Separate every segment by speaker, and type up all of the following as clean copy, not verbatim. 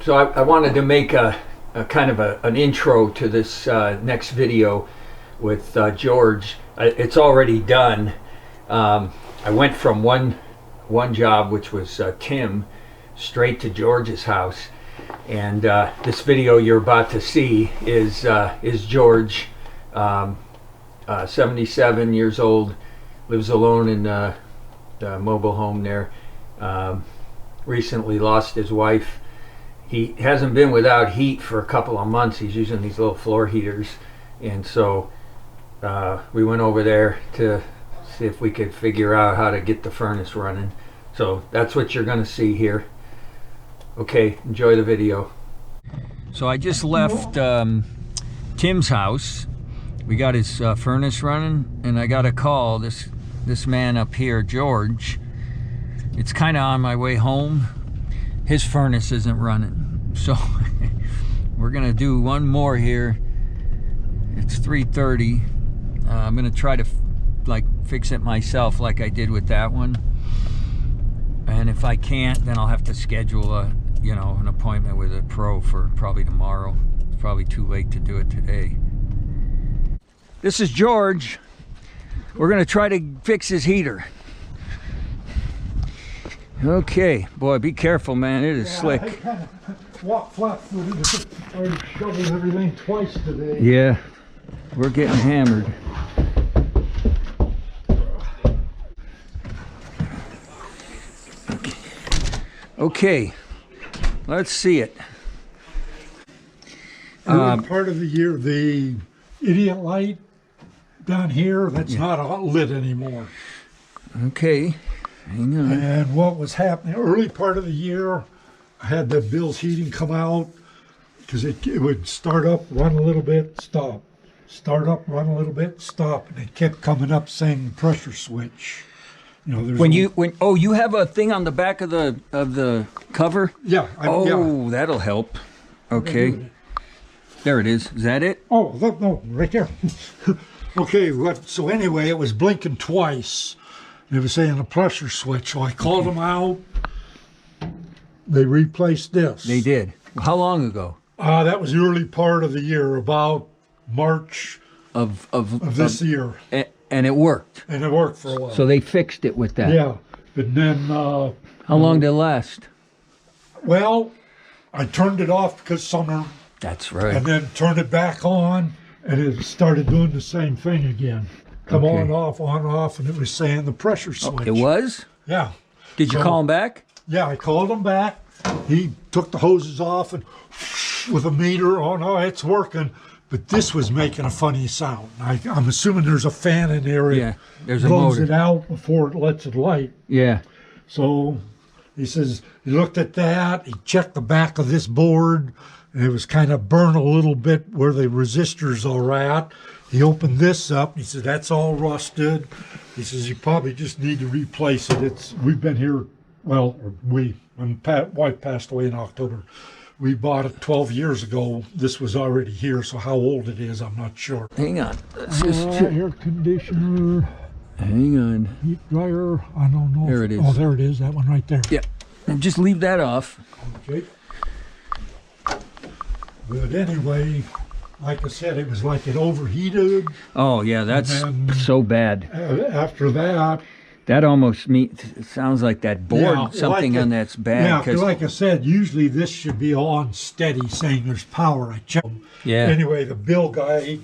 Speaker 1: So I wanted to make a kind of an intro to this next video with George. It's already done. I went from one job, which was Tim, straight to George's house, and this video you're about to see is George, 77 years old, lives alone in the mobile home there. Recently lost his wife. He hasn't been without heat for a couple of months. He's using these little floor heaters, and so we went over there to see if we could figure out how to get the furnace running. So that's what you're going to see here. Okay, enjoy the video. So I just left Tim's house. We got his furnace running, and I got a call. This man up here, George, it's kind of on my way home. His furnace isn't running, so we're gonna do one more here. It's 3:30. I'm gonna try to fix it myself like I did with that one, and if I can't, then I'll have to schedule an appointment with a pro for probably tomorrow. It's probably too late to do it today. This is George. We're gonna try to fix his heater. Okay, boy, be careful, man. It is slick.
Speaker 2: I kind of walked flat-footed. I shoveled everything twice today.
Speaker 1: Yeah, we're getting hammered. Okay, let's see it.
Speaker 2: Part of the year, the idiot light down here, that's not lit anymore.
Speaker 1: Okay. Hang on.
Speaker 2: And what was happening early part of the year, I had the Bill's heating come out because it would start up, run a little bit, stop. Start up, run a little bit, stop, and it kept coming up saying pressure switch. You know, there's
Speaker 1: you have a thing on the back of the cover?
Speaker 2: Yeah.
Speaker 1: That'll help. Okay. There it is. Is that it?
Speaker 2: Oh, no, right there. Okay. So anyway, it was blinking twice. They were saying a pressure switch, so I called them out. They replaced this.
Speaker 1: They did. How long ago?
Speaker 2: That was the early part of the year, about March of this year.
Speaker 1: And it worked.
Speaker 2: And it worked for a while.
Speaker 1: So they fixed it with that.
Speaker 2: Yeah, but then.
Speaker 1: How long did it last?
Speaker 2: Well, I turned it off because summer.
Speaker 1: That's right.
Speaker 2: And then turned it back on, and it started doing the same thing again. Come on, off, and it was saying the pressure switch.
Speaker 1: It was?
Speaker 2: Yeah.
Speaker 1: Did you call him back?
Speaker 2: Yeah, I called him back. He took the hoses off and with a meter, oh no, it's working. But this was making a funny sound. I'm assuming there's a fan in there.
Speaker 1: Yeah, there's a
Speaker 2: blows
Speaker 1: motor.
Speaker 2: It out before it lets it light.
Speaker 1: Yeah.
Speaker 2: So he says, he looked at that, he checked the back of this board, and it was kind of burned a little bit where the resistors are at. He opened this up, he said, that's all rusted. He says, you probably just need to replace it. We've been here, when wife passed away in October, we bought it 12 years ago. This was already here, so how old it is, I'm not sure.
Speaker 1: Hang on.
Speaker 2: Air conditioner.
Speaker 1: Hang on.
Speaker 2: Heat dryer, I don't know.
Speaker 1: There it is.
Speaker 2: Oh, there it is, that one right there.
Speaker 1: Yeah, and just leave that off.
Speaker 2: Okay. But anyway, like I said, it was like it overheated.
Speaker 1: Oh yeah, that's so bad.
Speaker 2: After that,
Speaker 1: that almost sounds like that board, something on that's bad.
Speaker 2: Yeah, like I said, usually this should be on steady, saying there's power. I checked.
Speaker 1: Yeah.
Speaker 2: Anyway, the bill guy,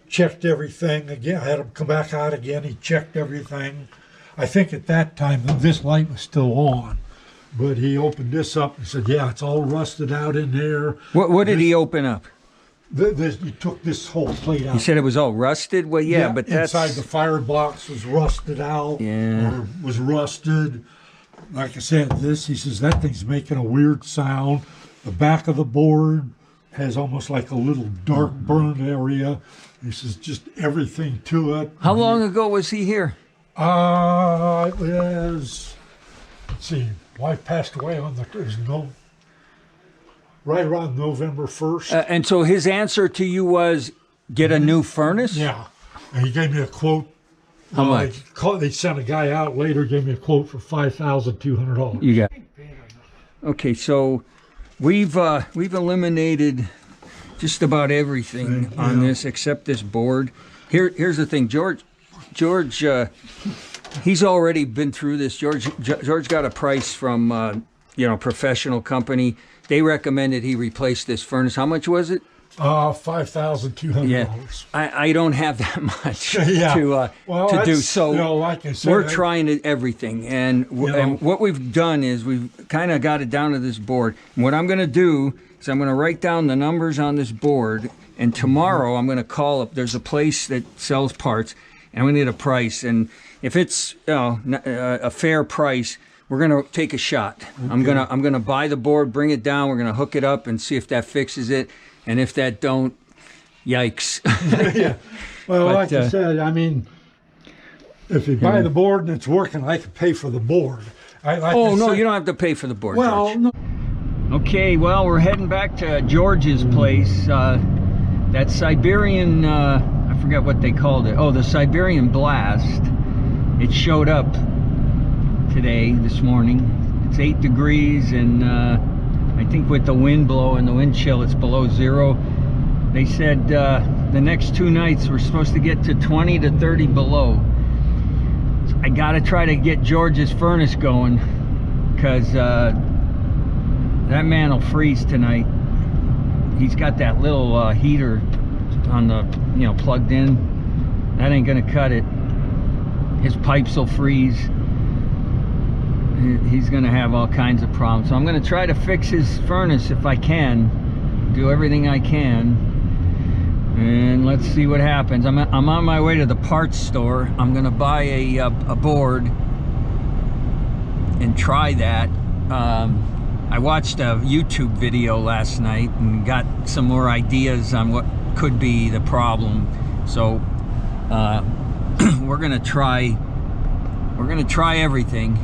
Speaker 2: checked everything again. I had him come back out again. He checked everything. I think at that time this light was still on. But he opened this up and said, yeah, it's all rusted out in there.
Speaker 1: What did he open up?
Speaker 2: He took this whole plate out.
Speaker 1: He said it was all rusted? Well, yeah, but that's...
Speaker 2: Inside the firebox was rusted out.
Speaker 1: Yeah.
Speaker 2: Or was rusted. Like I said, he says, that thing's making a weird sound. The back of the board has almost like a little dark burn area. He says, just everything to it.
Speaker 1: How long ago was he here?
Speaker 2: It was... Let's see. Wife passed away right around November 1st.
Speaker 1: And so his answer to you was, get a new furnace?
Speaker 2: Yeah. And he gave me a quote.
Speaker 1: How much?
Speaker 2: They sent a guy out later, gave me a quote for $5,200.
Speaker 1: You got. Okay, so we've eliminated just about everything on this except this board. Here's the thing, George, he's already been through this. George got a price from professional company. They recommended he replace this furnace. How much was it?
Speaker 2: $5,200.
Speaker 1: Yeah, I don't have that much
Speaker 2: Well,
Speaker 1: to do. So
Speaker 2: like I said,
Speaker 1: we're trying everything, and what we've done is we've kind of got it down to this board. And what I'm going to do is I'm going to write down the numbers on this board, and tomorrow I'm going to call up. There's a place that sells parts, and I'm going to get a price. And if it's a fair price, we're going to take a shot. Okay. I'm gonna buy the board, bring it down. We're going to hook it up and see if that fixes it. And if that don't, yikes.
Speaker 2: Yeah. Well, like I said, I mean, if you buy the board and it's working, I can pay for the board. You
Speaker 1: don't have to pay for the board.
Speaker 2: Well,
Speaker 1: George.
Speaker 2: no.
Speaker 1: Okay, well, we're heading back to George's place. That Siberian, I forget what they called it. Oh, the Siberian blast. It showed up this morning. It's 8 degrees and I think with the wind blowing, the wind chill, it's below 0. They said the next 2 nights we're supposed to get to 20 to 30 below. So I gotta try to get George's furnace going, because that man will freeze tonight. He's got that little heater on the, plugged in. That ain't gonna cut it. His pipes will freeze. He's gonna have all kinds of problems. So I'm gonna try to fix his furnace if I can, do everything I can, and let's see what happens. I'm on my way to the parts store. I'm gonna buy a board and try that. I watched a YouTube video last night and got some more ideas on what could be the problem. So we're gonna try everything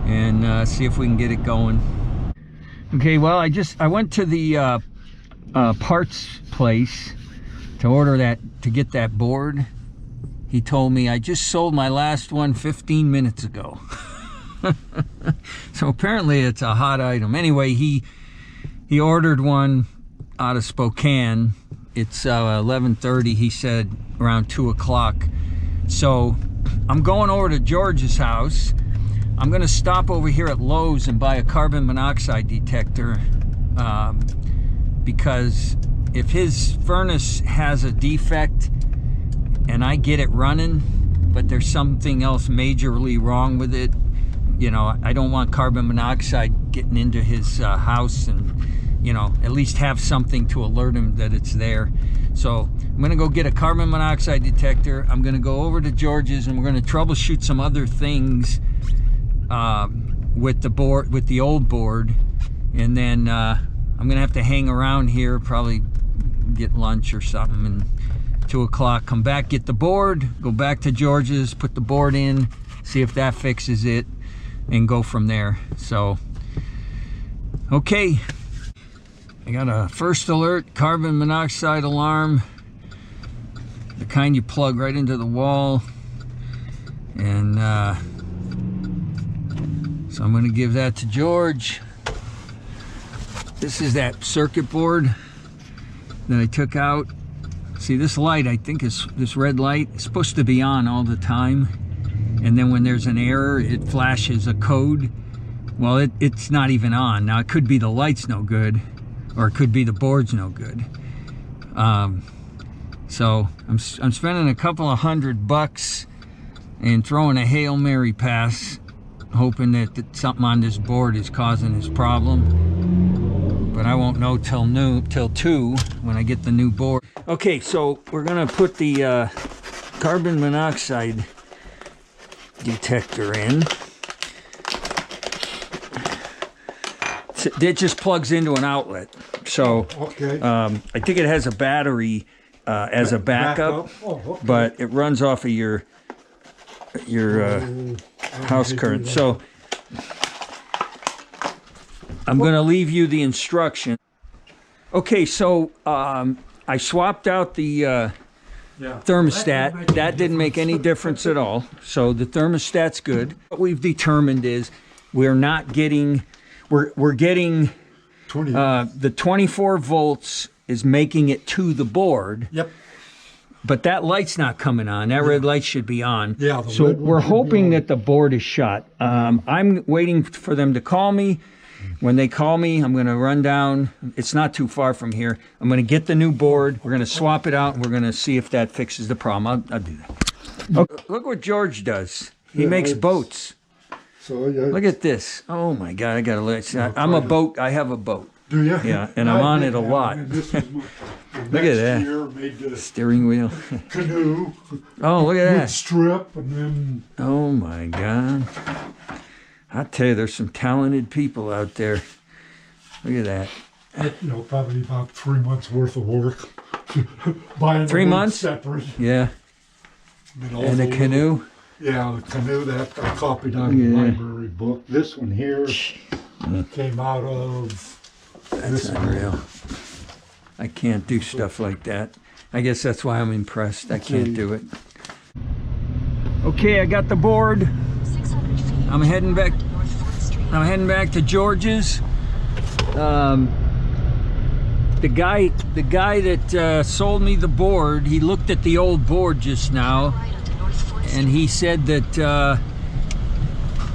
Speaker 1: and see if we can get it going. Okay, well, I went to the parts place to get that board. He told me I just sold my last one 15 minutes ago. So apparently it's a hot item. Anyway, he ordered one out of Spokane. It's 11:30. He said around 2 o'clock. So I'm going over to George's house. I'm gonna stop over here at Lowe's and buy a carbon monoxide detector, because if his furnace has a defect and I get it running, but there's something else majorly wrong with it, I don't want carbon monoxide getting into his house, and at least have something to alert him that it's there. So I'm gonna go get a carbon monoxide detector. I'm gonna go over to George's and we're gonna troubleshoot some other things with the old board, and then I'm gonna have to hang around here, probably get lunch or something, and 2 o'clock come back, get the board, go back to George's, put the board in, see if that fixes it, and go from there. So okay, I got a first alert carbon monoxide alarm, the kind you plug right into the wall, and so I'm going to give that to George. This is that circuit board that I took out. See, this light, I think, is this red light. It's supposed to be on all the time. And then when there's an error, it flashes a code. Well, it's not even on. Now, it could be the light's no good, or it could be the board's no good. So I'm spending a couple of $100 and throwing a Hail Mary pass, hoping that something on this board is causing this problem, but I won't know till 2 when I get the new board. Okay, so we're gonna put the carbon monoxide detector in. It just plugs into an outlet, so
Speaker 2: okay.
Speaker 1: I think it has a battery as a backup.
Speaker 2: Oh, okay.
Speaker 1: But it runs off of your house current. So I'm going to leave you the instruction. Okay, so I swapped out the thermostat. That didn't make any difference at all. So the thermostat's good. What we've determined is we're getting
Speaker 2: 20.
Speaker 1: The 24 volts is making it to the board.
Speaker 2: Yep.
Speaker 1: But that light's not coming on. That red light should be on.
Speaker 2: Yeah, the
Speaker 1: so
Speaker 2: red one
Speaker 1: we're
Speaker 2: should be
Speaker 1: hoping
Speaker 2: on.
Speaker 1: that the board is shot. I'm waiting for them to call me. When they call me, I'm going to run down. It's not too far from here. I'm going to get the new board. We're going to swap it out, and we're going to see if that fixes the problem. I'll do that. Okay, look what George does. He
Speaker 2: Yeah,
Speaker 1: makes
Speaker 2: it's-
Speaker 1: boats.
Speaker 2: So
Speaker 1: Look at this. Oh, my God. I got to let you. I'm a boat. I have a boat.
Speaker 2: Do you?
Speaker 1: Yeah, and I'm on it a
Speaker 2: Yeah,
Speaker 1: lot.
Speaker 2: and this was my,
Speaker 1: Look at that.
Speaker 2: Year made the
Speaker 1: Steering wheel.
Speaker 2: canoe
Speaker 1: Oh, look at
Speaker 2: wood
Speaker 1: that.
Speaker 2: strip, and then
Speaker 1: Oh my God. I tell you, there's some talented people out there. Look at that.
Speaker 2: probably about 3 months worth of work. Buying the
Speaker 1: 3
Speaker 2: wood
Speaker 1: months?
Speaker 2: separate.
Speaker 1: Yeah.
Speaker 2: all
Speaker 1: And a
Speaker 2: the
Speaker 1: canoe.
Speaker 2: Yeah, the canoe that I copied on
Speaker 1: Yeah.
Speaker 2: the library book. This one here came out of
Speaker 1: That's
Speaker 2: this one.
Speaker 1: unreal. I can't do stuff like that. I guess that's why I'm impressed. I can't do it. Okay, I got the board.
Speaker 3: 600 feet.
Speaker 1: I'm heading back.
Speaker 3: North 4th Street.
Speaker 1: I'm heading back to George's. The guy that sold me the board, he looked at the old board just now,
Speaker 3: Right onto North 4th Street.
Speaker 1: and he said that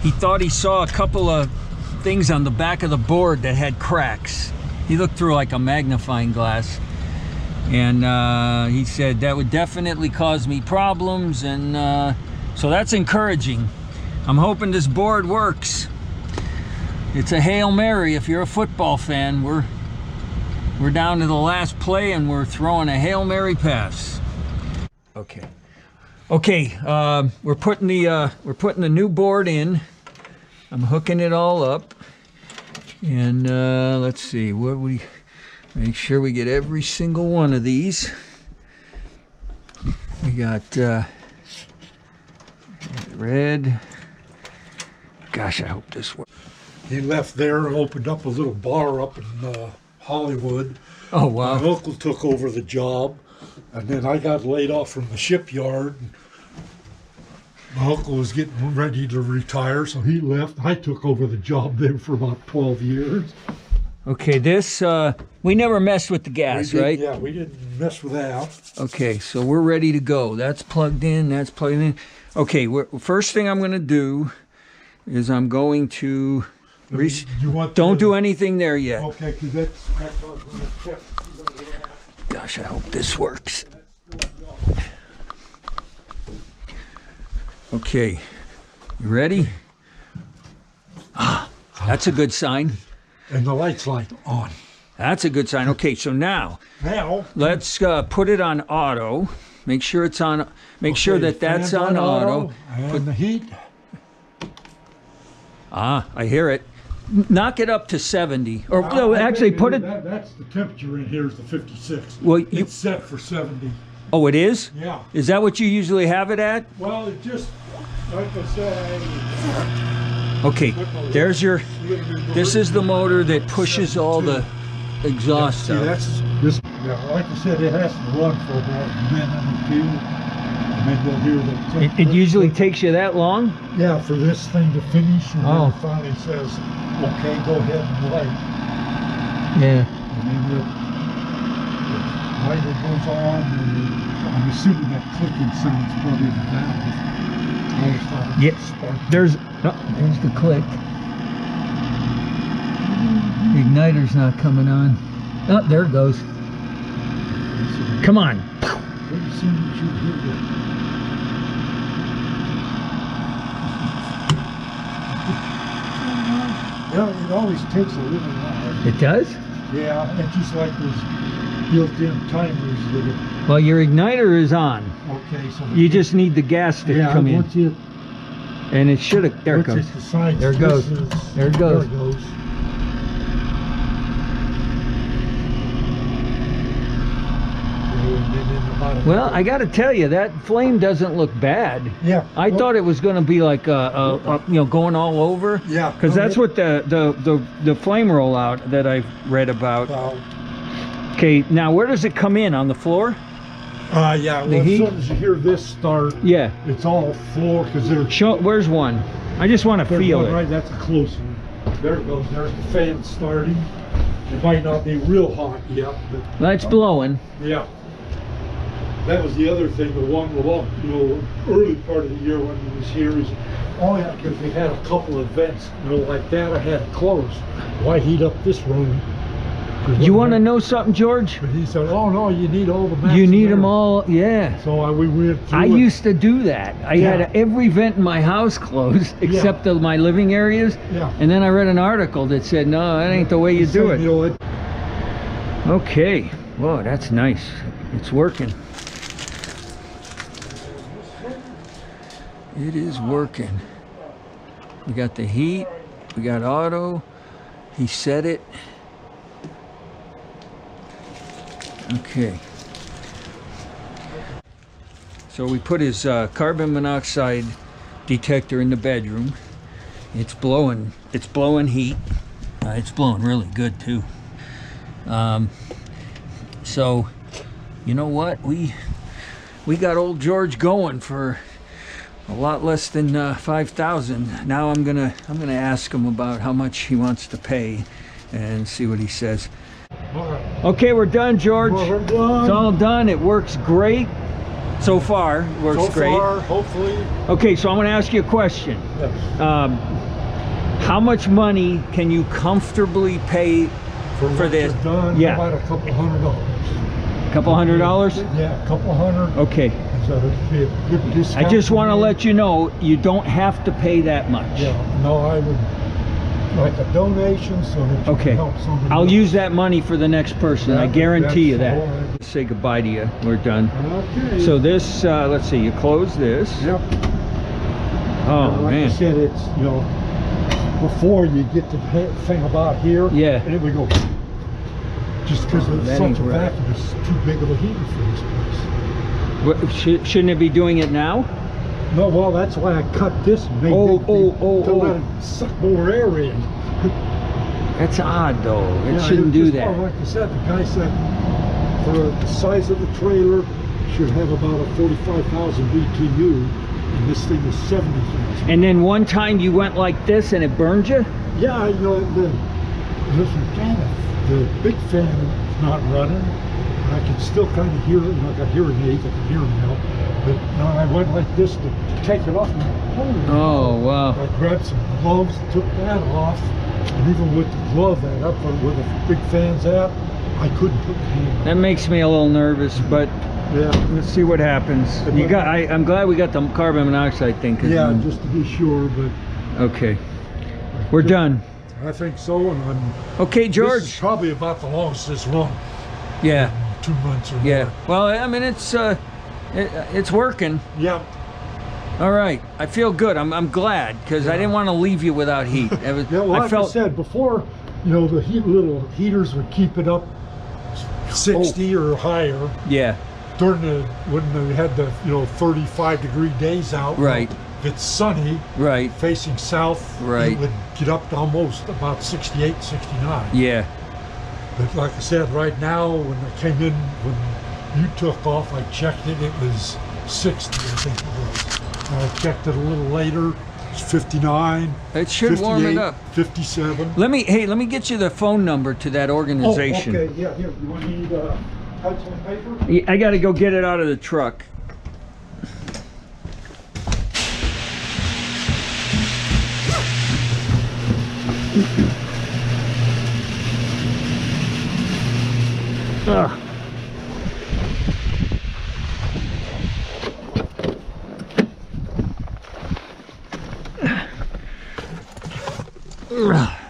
Speaker 1: he thought he saw a couple of things on the back of the board that had cracks. He looked through like a magnifying glass, and he said that would definitely cause me problems, and so that's encouraging. I'm hoping this board works. It's a Hail Mary if you're a football fan. We're down to the last play and we're throwing a Hail Mary pass. Okay. We're putting the new board in. I'm hooking it all up. And let's see, what we make sure we get every single one of these. We got red. Gosh, I hope this works.
Speaker 2: He left there and opened up a little bar up in Hollywood.
Speaker 1: Oh
Speaker 2: My
Speaker 1: wow.
Speaker 2: uncle took over the job, and then I got laid off from the shipyard. My uncle was getting ready to retire, so he left. I took over the job there for about 12 years.
Speaker 1: Okay, this we never messed with the gas,
Speaker 2: We did-
Speaker 1: right?
Speaker 2: Yeah, we didn't mess with that.
Speaker 1: Okay, so we're ready to go. That's plugged in, that's plugged in. Okay, first thing I'm going to do is I'm going to...
Speaker 2: You want
Speaker 1: Don't
Speaker 2: the-
Speaker 1: do anything there yet.
Speaker 2: Okay, because that's what I'm gonna check.
Speaker 1: Gosh, I hope this works. Okay, you ready? Ah, that's a good sign.
Speaker 2: And the light's like on.
Speaker 1: That's a good sign. Okay, so now
Speaker 2: Now,
Speaker 1: let's put it on auto. Make sure it's on. Make sure
Speaker 2: okay,
Speaker 1: that that's
Speaker 2: fans
Speaker 1: on auto.
Speaker 2: And the heat.
Speaker 1: Ah, I hear it. Knock it up to 70. Or no, actually put it.
Speaker 2: That's the temperature in here is the 56.
Speaker 1: Well, you.
Speaker 2: It's set for 70.
Speaker 1: Oh, it is.
Speaker 2: Yeah.
Speaker 1: Is that what you usually have it at?
Speaker 2: Well, it just, like I said,
Speaker 1: Okay, there's your. This is the motor that pushes all the exhaust
Speaker 2: See,
Speaker 1: out.
Speaker 2: that's this. Yeah, like I said, it has to run for about a minute or two, and then you'll hear the.
Speaker 1: It usually takes you that long?
Speaker 2: Yeah, for this thing to finish, and
Speaker 1: Oh.
Speaker 2: then it finally says, "Okay, go ahead and light."
Speaker 1: Yeah.
Speaker 2: And then the lighter goes on, and I'm assuming that clicking sound's probably the valve. I always thought it was
Speaker 1: Yeah.
Speaker 2: a spark.
Speaker 1: There's the click. The igniter's not coming on. Oh, there it goes. Come on.
Speaker 2: Pretty soon you should hear the- Yeah, it always takes a little while.
Speaker 1: It does?
Speaker 2: Yeah, it's just like those built-in timers that are,
Speaker 1: Well, your igniter is on.
Speaker 2: okay, so.
Speaker 1: You just need the gas to
Speaker 2: yeah,
Speaker 1: come in.
Speaker 2: once it,
Speaker 1: And it should have. There it
Speaker 2: once
Speaker 1: goes.
Speaker 2: it decides
Speaker 1: There it
Speaker 2: this
Speaker 1: goes.
Speaker 2: is-
Speaker 1: There it goes.
Speaker 2: There it goes. And then in about a-
Speaker 1: Well, I got to tell you, that flame doesn't look bad.
Speaker 2: Yeah.
Speaker 1: I thought it was going to be like going all over.
Speaker 2: Yeah.
Speaker 1: Because that's what the flame rollout that I've read about.
Speaker 2: Well,
Speaker 1: Okay, now where does it come in, on the floor?
Speaker 2: yeah,
Speaker 1: The
Speaker 2: well, as
Speaker 1: heat?
Speaker 2: soon as you hear this start,
Speaker 1: Yeah.
Speaker 2: it's all floor, because there's
Speaker 1: Where's one? I just want to feel
Speaker 2: one
Speaker 1: it.
Speaker 2: right, that's a close one. There it goes, there's the fan starting. It might not be real hot yet, but
Speaker 1: That's blowing.
Speaker 2: yeah. That was the other thing, the one, early part of the year when he was here, is, oh yeah, because we had a couple of events, like that, I had to close. Why heat up this room?
Speaker 1: You want to know something, George?
Speaker 2: But he said, oh no, you need all the mats.
Speaker 1: You need
Speaker 2: there.
Speaker 1: them all, yeah.
Speaker 2: So we went through
Speaker 1: I
Speaker 2: it.
Speaker 1: used to do that. I
Speaker 2: Yeah.
Speaker 1: had every vent in my house closed except my living areas.
Speaker 2: Yeah.
Speaker 1: And then I read an article that said, no, that ain't the way you do it. Okay. Whoa, that's nice. It's working. It is working. We got the heat. We got auto. He set it. Okay. So we put his carbon monoxide detector in the bedroom. It's blowing. It's blowing heat. It's blowing really good too. So, you know what? We got old George going for a lot less than $5,000. Now I'm gonna ask him about how much he wants to pay, and see what he says. Okay, we're done, George.
Speaker 2: Well, we're done.
Speaker 1: It's all done. It works great so far. It works
Speaker 2: So
Speaker 1: great.
Speaker 2: far, hopefully.
Speaker 1: Okay, so I'm going to ask you a question.
Speaker 2: Yes.
Speaker 1: How much money can you comfortably pay for
Speaker 2: what
Speaker 1: this?
Speaker 2: you've done,
Speaker 1: Yeah.
Speaker 2: about $200.
Speaker 1: A couple $100?
Speaker 2: Yeah, a couple hundred.
Speaker 1: Okay.
Speaker 2: So it'd be a good discount.
Speaker 1: I just
Speaker 2: for
Speaker 1: want to
Speaker 2: me.
Speaker 1: let you know you don't have to pay that much.
Speaker 2: Yeah, no, I would like a donation so that you
Speaker 1: Okay.
Speaker 2: can help somebody.
Speaker 1: I'll
Speaker 2: else.
Speaker 1: use that money for the next person. I
Speaker 2: That-
Speaker 1: guarantee you
Speaker 2: that's
Speaker 1: that.
Speaker 2: all right.
Speaker 1: Say goodbye to you. We're done.
Speaker 2: Okay.
Speaker 1: So this, let's see, you close this.
Speaker 2: Yep.
Speaker 1: Oh,
Speaker 2: Like I
Speaker 1: man.
Speaker 2: said, it's, before you get the thing about here.
Speaker 1: Yeah.
Speaker 2: And it would go. Just because
Speaker 1: Oh,
Speaker 2: it's
Speaker 1: that
Speaker 2: such
Speaker 1: ain't
Speaker 2: a
Speaker 1: right.
Speaker 2: vacuum, it's too big of a heater for this place.
Speaker 1: Shouldn't it be doing it now?
Speaker 2: No, well, that's why I cut this and made
Speaker 1: Oh,
Speaker 2: big
Speaker 1: oh,
Speaker 2: thing
Speaker 1: oh,
Speaker 2: to
Speaker 1: oh.
Speaker 2: let it suck more air in.
Speaker 1: That's odd, though. It
Speaker 2: Yeah,
Speaker 1: shouldn't do
Speaker 2: just,
Speaker 1: that.
Speaker 2: well, like I said, the guy said for the size of the trailer should have about a 45,000 BTU, and this thing is 70,000.
Speaker 1: And then one time you went like this and it burned you?
Speaker 2: Yeah, listen, the big fan is not running. I can still kind of hear it. I got hearing aids, I can hear them now. But I went like this to take it off. And holy
Speaker 1: Oh, wow.
Speaker 2: I grabbed some gloves, took that off, and even with the glove up where the big fan's at, I couldn't put the hand.
Speaker 1: That makes me a little nervous, but
Speaker 2: Yeah,
Speaker 1: let's see what happens. I'm glad we got the carbon monoxide thing.
Speaker 2: yeah, just to be sure. But
Speaker 1: Okay. We're done.
Speaker 2: I think so, and
Speaker 1: Okay,
Speaker 2: This is
Speaker 1: George.
Speaker 2: probably about the longest it's run.
Speaker 1: Yeah.
Speaker 2: 2 months or
Speaker 1: Yeah.
Speaker 2: more.
Speaker 1: Well, I mean, it's working.
Speaker 2: Yeah.
Speaker 1: All right. I feel good. I'm glad because I didn't want to leave you without heat. It was,
Speaker 2: Yeah, well, like I said before, the little heaters would keep it up 60 or higher
Speaker 1: yeah.
Speaker 2: during when they had the 35-degree days out.
Speaker 1: Right.
Speaker 2: If it's sunny,
Speaker 1: Right.
Speaker 2: facing south,
Speaker 1: Right.
Speaker 2: it would get up to almost about 68, 69.
Speaker 1: Yeah.
Speaker 2: But like I said, right now, when I came in, when you took off, I checked it, it was 60, I think it was. And I checked it a little later, it's 59.
Speaker 1: It should warm it
Speaker 2: 58,
Speaker 1: up.
Speaker 2: 57.
Speaker 1: Let me get you the phone number to that organization.
Speaker 2: Oh, okay, yeah, here, you want me to pencil and paper?
Speaker 1: Yeah, I got to go get it out of the truck. Ugh.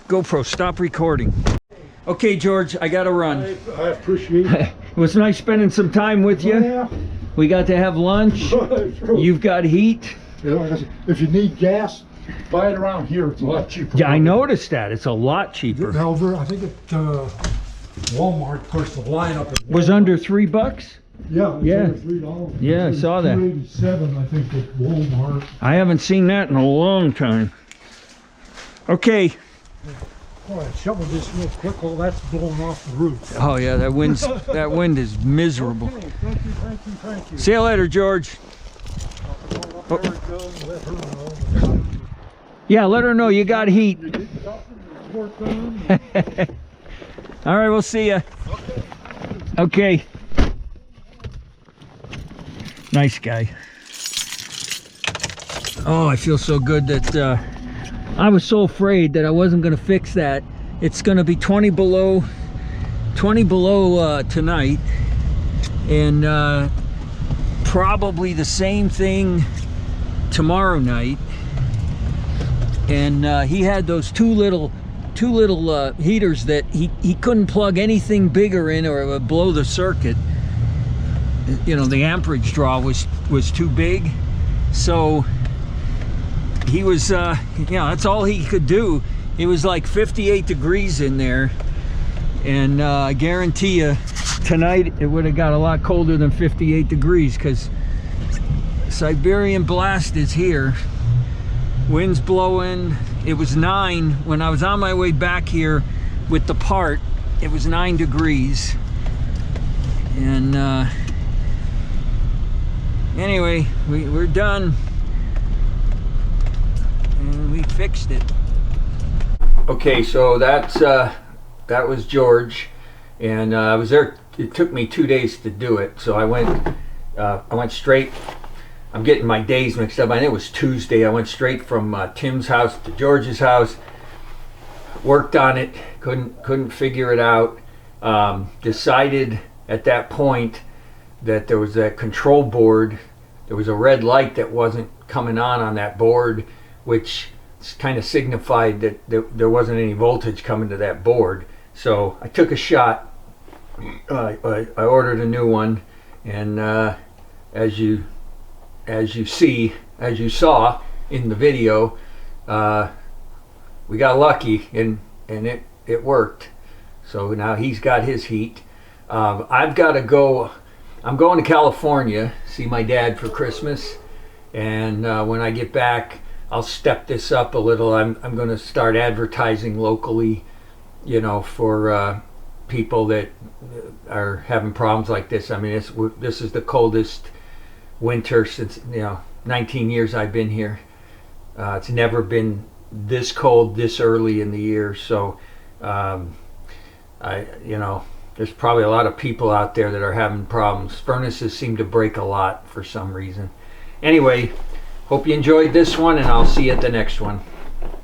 Speaker 1: GoPro, stop recording. Okay, George, I gotta run.
Speaker 2: I appreciate it.
Speaker 1: It was nice spending some time with you.
Speaker 2: Yeah.
Speaker 1: We got to have lunch.
Speaker 2: Sure.
Speaker 1: You've got heat.
Speaker 2: If you need gas, buy it around here. It's a lot cheaper.
Speaker 1: Yeah, I noticed that. It's a lot cheaper.
Speaker 2: Now, I think at Walmart, of course, the lineup at
Speaker 1: Was
Speaker 2: Walmart-
Speaker 1: under $3.
Speaker 2: Yeah, it's
Speaker 1: Yeah.
Speaker 2: under $3.
Speaker 1: Yeah, I saw that.
Speaker 2: $2.87, I think, at Walmart.
Speaker 1: I haven't seen that in a long time. Okay.
Speaker 2: All right, shovel this real quick while that's blowing off the roof.
Speaker 1: Oh yeah, that wind is miserable.
Speaker 2: Okay, thank you.
Speaker 1: See you later, George.
Speaker 2: I'll let her know.
Speaker 1: Yeah, let her know you got heat.
Speaker 2: You get something, work done.
Speaker 1: All right, we'll see ya. Okay. Nice guy. Oh, I feel so good that I was so afraid that I wasn't going to fix that. It's going to be 20 below tonight, and probably the same thing tomorrow night. And he had those two little heaters that he couldn't plug anything bigger in or it would blow the circuit. You know, the amperage draw was too big, so he was you know, that's all he could do. It was like 58 degrees in there, and I guarantee you tonight it would have got a lot colder than 58 degrees, because Siberian blast is here. Wind's blowing. It was 9 when I was on my way back here with the part. It was 9 degrees, and anyway, we're done, and we fixed it. Okay, so that was George, and I was there. It took me 2 days to do it, so I went straight. I'm getting my days mixed up. I think it was Tuesday. I went straight from Tim's house to George's house. Worked on it. Couldn't figure it out. Decided at that point that there was that control board. There was a red light that wasn't coming on that board, which kind of signified that there wasn't any voltage coming to that board. So I took a shot. I ordered a new one, and as you saw in the video, we got lucky, and it worked. So now he's got his heat. I've got to go. I'm going to California, see my dad for Christmas, and when I get back, I'll step this up a little. I'm going to start advertising locally, you know, for people that are having problems like this. I mean, this is the coldest winter since, 19 years I've been here. It's never been this cold this early in the year. So there's probably a lot of people out there that are having problems. Furnaces seem to break a lot for some reason. Anyway, hope you enjoyed this one, and I'll see you at the next one.